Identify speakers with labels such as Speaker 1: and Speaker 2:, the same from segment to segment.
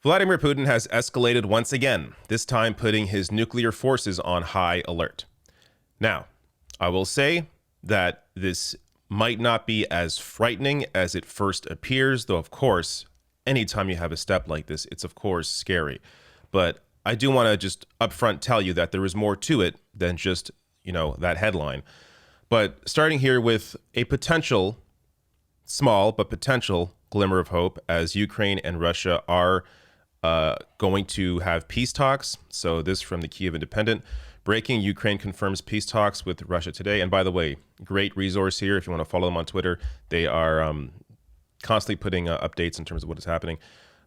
Speaker 1: Vladimir Putin has escalated once again, this time putting his nuclear forces on high alert. Now, I will say that this might not be as frightening as it first appears, though, of course, anytime you have a step like this, it's of course scary. But I do want to just upfront tell you that there is more to it than just, that headline. But starting here with a potential, small but potential glimmer of hope as Ukraine and Russia are going to have peace talks. So this from the Kyiv Independent. Breaking, Ukraine confirms peace talks with Russia today. And by the way, great resource here if you want to follow them on Twitter. They are constantly putting updates in terms of what is happening.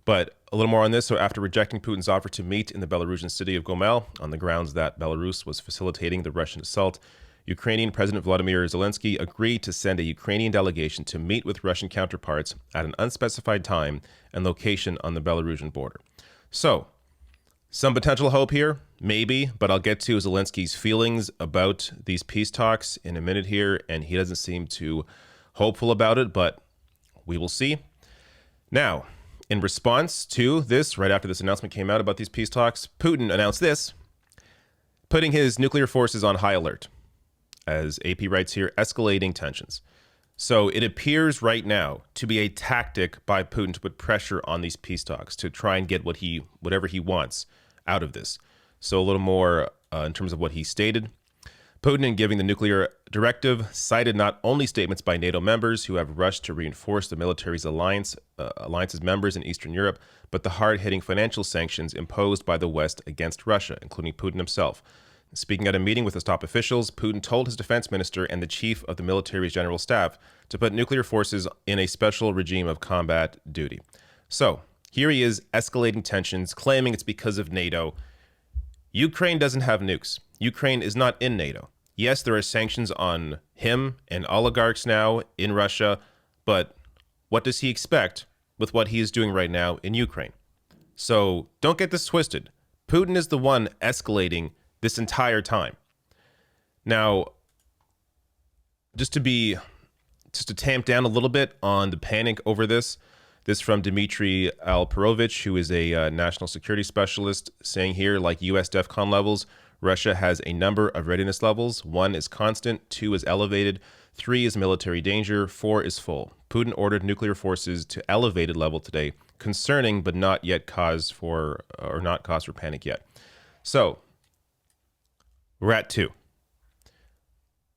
Speaker 1: But a little more on this. So after rejecting Putin's offer to meet in the Belarusian city of Gomel on the grounds that Belarus was facilitating the Russian assault, Ukrainian President Volodymyr Zelensky agreed to send a Ukrainian delegation to meet with Russian counterparts at an unspecified time and location on the Belarusian border. So, some potential hope here, maybe, but I'll get to Zelensky's feelings about these peace talks in a minute here, and he doesn't seem too hopeful about it, but we will see. Now, in response to this, right after this announcement came out about these peace talks, Putin announced this, putting his nuclear forces on high alert. As AP writes here, escalating tensions. So it appears right now to be a tactic by Putin to put pressure on these peace talks to try and get whatever he wants out of this. So a little more in terms of what he stated. Putin, in giving the nuclear directive, cited not only statements by NATO members who have rushed to reinforce the military's alliance's members in Eastern Europe, but the hard-hitting financial sanctions imposed by the West against Russia, including Putin himself. Speaking at a meeting with his top officials, Putin told his defense minister and the chief of the military's general staff to put nuclear forces in a special regime of combat duty. So, here he is escalating tensions, claiming it's because of NATO. Ukraine doesn't have nukes. Ukraine is not in NATO. Yes, there are sanctions on him and oligarchs now in Russia, but what does he expect with what he is doing right now in Ukraine? So, don't get this twisted. Putin is the one escalating this entire time. Now, just to tamp down a little bit on the panic over this from Dmitry Alperovich, who is a national security specialist, saying here, like U.S. DEFCON levels, Russia has a number of readiness levels. 1 is constant, 2 is elevated, 3 is military danger, 4 is full. Putin ordered nuclear forces to elevated level today, concerning but not cause for panic yet. So, we're at 2.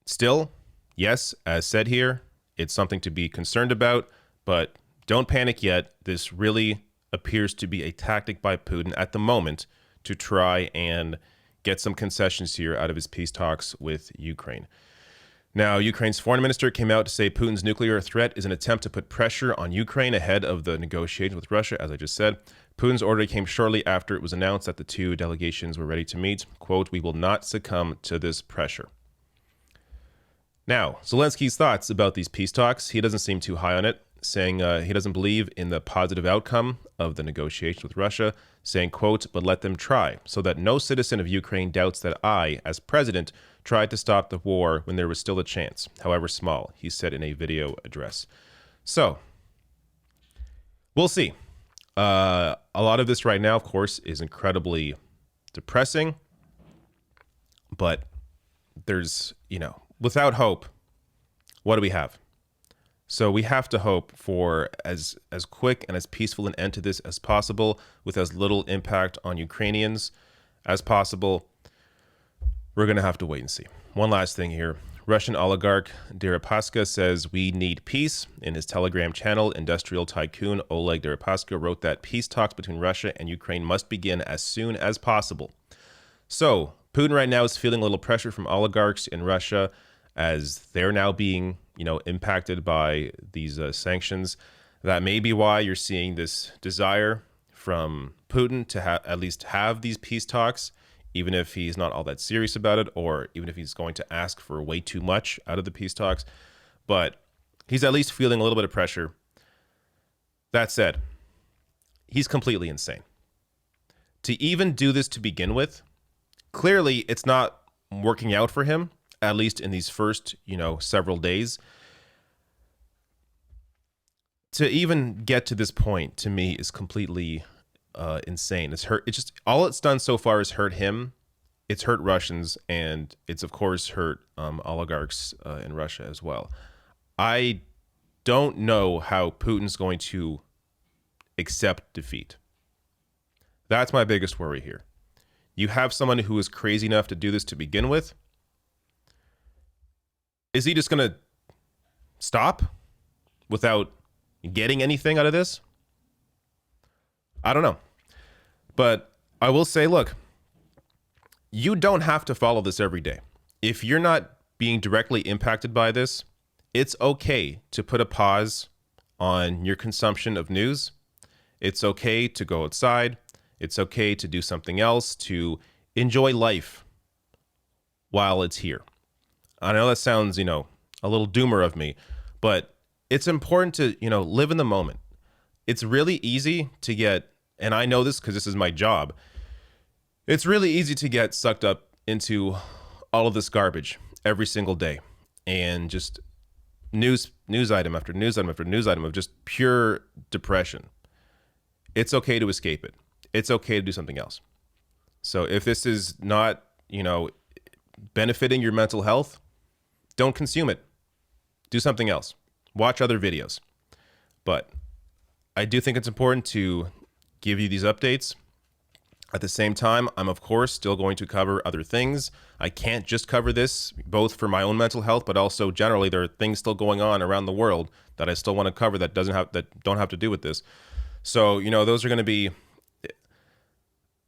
Speaker 1: Still, yes, as said here, it's something to be concerned about, but don't panic yet. This really appears to be a tactic by Putin at the moment to try and get some concessions here out of his peace talks with Ukraine. Now, Ukraine's foreign minister came out to say Putin's nuclear threat is an attempt to put pressure on Ukraine ahead of the negotiations with Russia, as I just said. Putin's order came shortly after it was announced that the two delegations were ready to meet. Quote, "We will not succumb to this pressure." Now, Zelensky's thoughts about these peace talks, he doesn't seem too high on it, saying he doesn't believe in the positive outcome of the negotiations with Russia, saying, quote, "But let them try, so that no citizen of Ukraine doubts that I, as president, tried to stop the war when there was still a chance, however small," he said in a video address. So, we'll see. A lot of this right now, of course, is incredibly depressing, but there's, without hope, what do we have? So we have to hope for as quick and as peaceful an end to this as possible, with as little impact on Ukrainians as possible. We're going to have to wait and see. One last thing here. Russian oligarch Deripaska says we need peace. In his Telegram channel, industrial tycoon Oleg Deripaska wrote that peace talks between Russia and Ukraine must begin as soon as possible. So Putin right now is feeling a little pressure from oligarchs in Russia as they're now being, impacted by these sanctions. That may be why you're seeing this desire from Putin to at least have these peace talks, even if he's not all that serious about it, or even if he's going to ask for way too much out of the peace talks. But he's at least feeling a little bit of pressure. That said, he's completely insane. To even do this to begin with, clearly it's not working out for him, at least in these first, several days. To even get to this point, to me, is completely insane. It's hurt. It's just all it's done so far is hurt him. It's hurt Russians, and it's of course hurt oligarchs in Russia as well. I don't know how Putin's going to accept defeat. That's my biggest worry here. You have someone who is crazy enough to do this to begin with. Is he just going to stop without getting anything out of this? I don't know. But I will say, look, you don't have to follow this every day. If you're not being directly impacted by this, it's okay to put a pause on your consumption of news. It's okay to go outside. It's okay to do something else, to enjoy life while it's here. I know that sounds, a little doomer of me, but it's important to, live in the moment. It's really easy to get, and I know this because this is my job, it's really easy to get sucked up into all of this garbage every single day and just news item after news item after news item of just pure depression. It's okay to escape it. It's okay to do something else. So if this is not, benefiting your mental health, don't consume it. Do something else. Watch other videos. But I do think it's important to give you these updates. At the same time, I'm of course still going to cover other things. I can't just cover this, both for my own mental health, but also generally there are things still going on around the world that I still want to cover that don't have to do with this. So, those are going to be,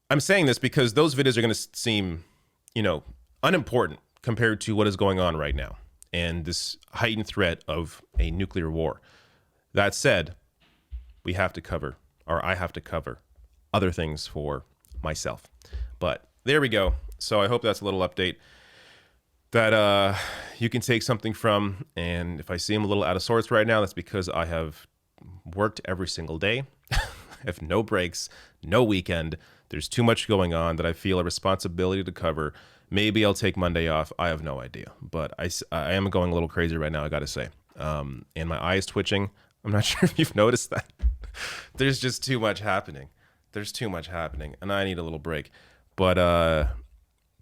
Speaker 1: I'm saying this because those videos are going to seem, unimportant compared to what is going on right now and this heightened threat of a nuclear war. That said, I have to cover other things for myself. But there we go. So I hope that's a little update that you can take something from. And if I seem a little out of sorts right now, that's because I have worked every single day. I have no breaks, no weekend. There's too much going on that I feel a responsibility to cover. Maybe I'll take Monday off. I have no idea. But I am going a little crazy right now, I got to say. And my eye is twitching. I'm not sure if you've noticed that. There's just too much happening. There's too much happening, and I need a little break. But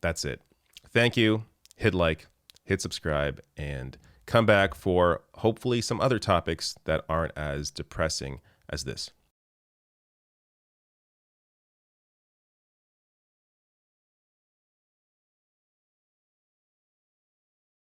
Speaker 1: that's it. Thank you. Hit like, hit subscribe, and come back for hopefully some other topics that aren't as depressing as this.